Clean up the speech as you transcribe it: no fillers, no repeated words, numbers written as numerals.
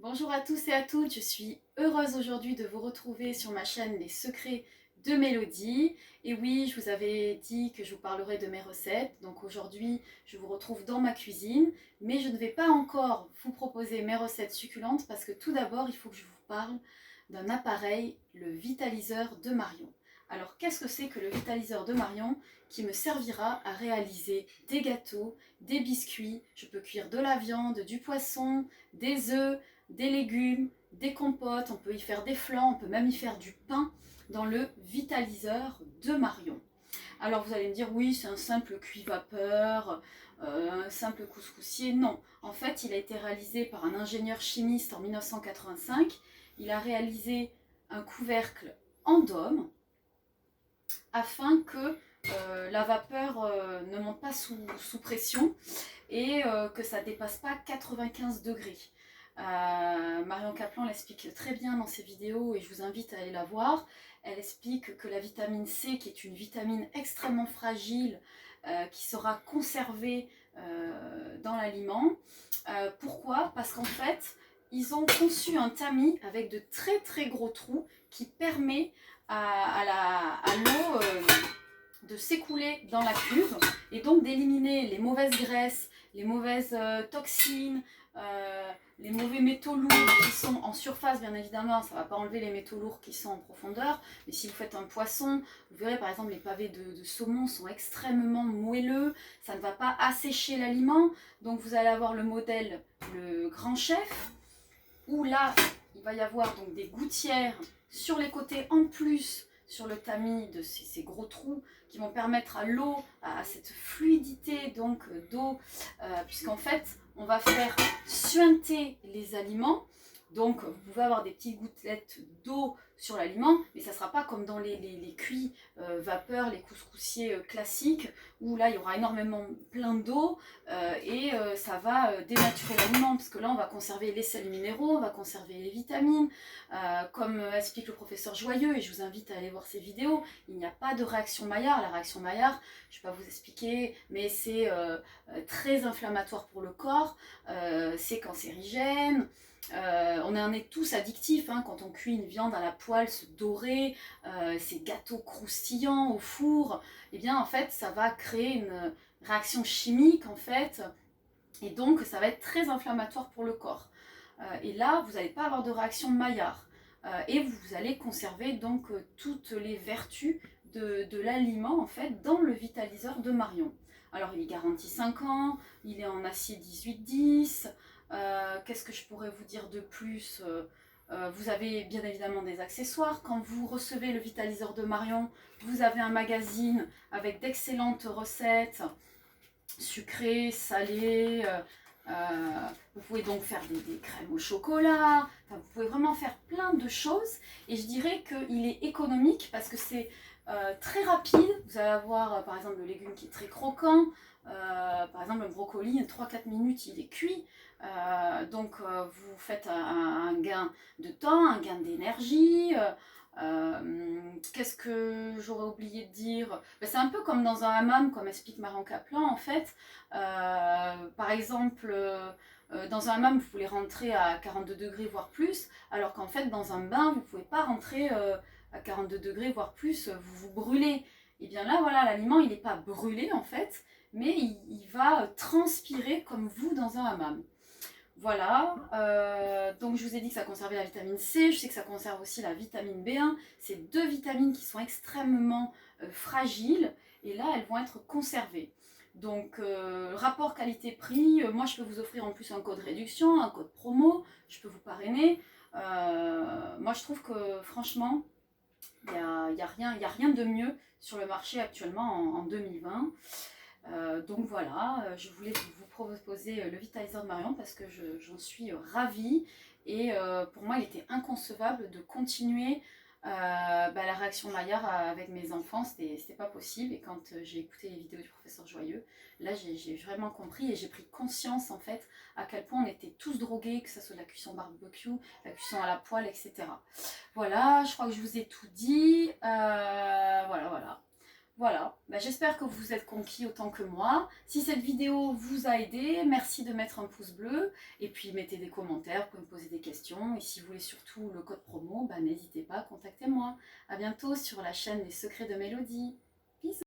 Bonjour à tous et à toutes, je suis heureuse aujourd'hui de vous retrouver sur ma chaîne Les Secrets de Mélodie. Et oui, je vous avais dit que je vous parlerai de mes recettes, donc aujourd'hui je vous retrouve dans ma cuisine, mais je ne vais pas encore vous proposer mes recettes succulentes parce que tout d'abord il faut que je vous parle d'un appareil, le vitaliseur de Marion. Alors qu'est-ce que c'est que le vitaliseur de Marion qui me servira à réaliser des gâteaux, des biscuits, je peux cuire de la viande, du poisson, des œufs, des légumes, des compotes, on peut y faire des flans, on peut même y faire du pain dans le vitaliseur de Marion. Alors vous allez me dire, oui, c'est un simple cuit-vapeur, un simple couscoussier. Non, en fait, il a été réalisé par un ingénieur chimiste en 1985. Il a réalisé un couvercle en dôme afin que la vapeur ne monte pas sous pression et que ça ne dépasse pas 95 degrés. Marion Kaplan l'explique très bien dans ses vidéos et je vous invite à aller la voir. Elle explique que la vitamine C, qui est une vitamine extrêmement fragile, qui sera conservée dans l'aliment. Pourquoi? Parce qu'en fait, ils ont conçu un tamis avec de très très gros trous qui permet à l'eau de s'écouler dans la cuve et donc d'éliminer les mauvaises graisses, les mauvaises toxines, les mauvais métaux lourds qui sont en surface, bien évidemment, ça ne va pas enlever les métaux lourds qui sont en profondeur, mais si vous faites un poisson, vous verrez par exemple les pavés de saumon sont extrêmement moelleux, ça ne va pas assécher l'aliment, donc vous allez avoir le modèle, le grand chef, où là, il va y avoir donc des gouttières sur les côtés en plus sur le tamis de ces gros trous qui vont permettre à l'eau, à cette fluidité donc d'eau, puisqu'en fait on va faire suinter les aliments. Donc vous pouvez avoir des petites gouttelettes d'eau sur l'aliment, mais ça ne sera pas comme dans les cuits vapeur, les couscoussiers classiques, où là il y aura énormément plein d'eau et ça va dénaturer l'aliment, parce que là on va conserver les sels minéraux, on va conserver les vitamines, comme explique le professeur Joyeux, et je vous invite à aller voir ses vidéos, il n'y a pas de réaction Maillard. La réaction Maillard, je ne vais pas vous expliquer, mais c'est très inflammatoire pour le corps, c'est cancérigène. On est tous addictifs hein, quand on cuit une viande à la poêle, se dorer, ces gâteaux croustillants au four, et bien en fait ça va créer une réaction chimique en fait, et donc ça va être très inflammatoire pour le corps. Et là vous n'allez pas avoir de réaction Maillard, et vous allez conserver donc toutes les vertus de l'aliment en fait dans le vitaliseur de Marion. Alors il est garanti 5 ans, il est en acier 18-10. Qu'est-ce que je pourrais vous dire de plus? Vous avez bien évidemment des accessoires. Quand vous recevez le vitaliseur de Marion, vous avez un magazine avec d'excellentes recettes sucrées, salées. Vous pouvez donc faire des crèmes au chocolat. Enfin, vous pouvez vraiment faire plein de choses. Et je dirais qu'il est économique parce que c'est très rapide. Vous allez avoir par exemple le légume qui est très croquant. Par exemple le brocoli, 3-4 minutes il est cuit. Donc vous faites un gain de temps, un gain d'énergie. Qu'est-ce que j'aurais oublié de dire? Ben, c'est un peu comme dans un hammam, comme explique Marion Kaplan en fait. Par exemple, dans un hammam, vous pouvez rentrer à 42 degrés voire plus, alors qu'en fait dans un bain, vous ne pouvez pas rentrer à 42 degrés voire plus, vous vous brûlez. Et bien là, voilà, l'aliment il n'est pas brûlé en fait, mais il va transpirer comme vous dans un hammam. Voilà, donc je vous ai dit que ça conservait la vitamine C, je sais que ça conserve aussi la vitamine B1, c'est deux vitamines qui sont extrêmement fragiles, et là elles vont être conservées. Donc rapport qualité-prix, moi je peux vous offrir en plus un code réduction, un code promo, je peux vous parrainer. Moi je trouve que franchement, il y a rien de mieux sur le marché actuellement en 2020. Donc voilà, je voulais vous proposer le vitaliseur de Marion parce que j'en suis ravie, et pour moi il était inconcevable de continuer la réaction Maillard avec mes enfants, c'était pas possible, et quand j'ai écouté les vidéos du professeur Joyeux, là j'ai vraiment compris et j'ai pris conscience en fait à quel point on était tous drogués, que ce soit la cuisson barbecue, la cuisson à la poêle, etc. Voilà, je crois que je vous ai tout dit, voilà. Voilà, bah, j'espère que vous êtes conquis autant que moi. Si cette vidéo vous a aidé, merci de mettre un pouce bleu et puis mettez des commentaires, vous pouvez me poser des questions et si vous voulez surtout le code promo, bah, n'hésitez pas, contactez-moi. A bientôt sur la chaîne Les Secrets de Mélodie.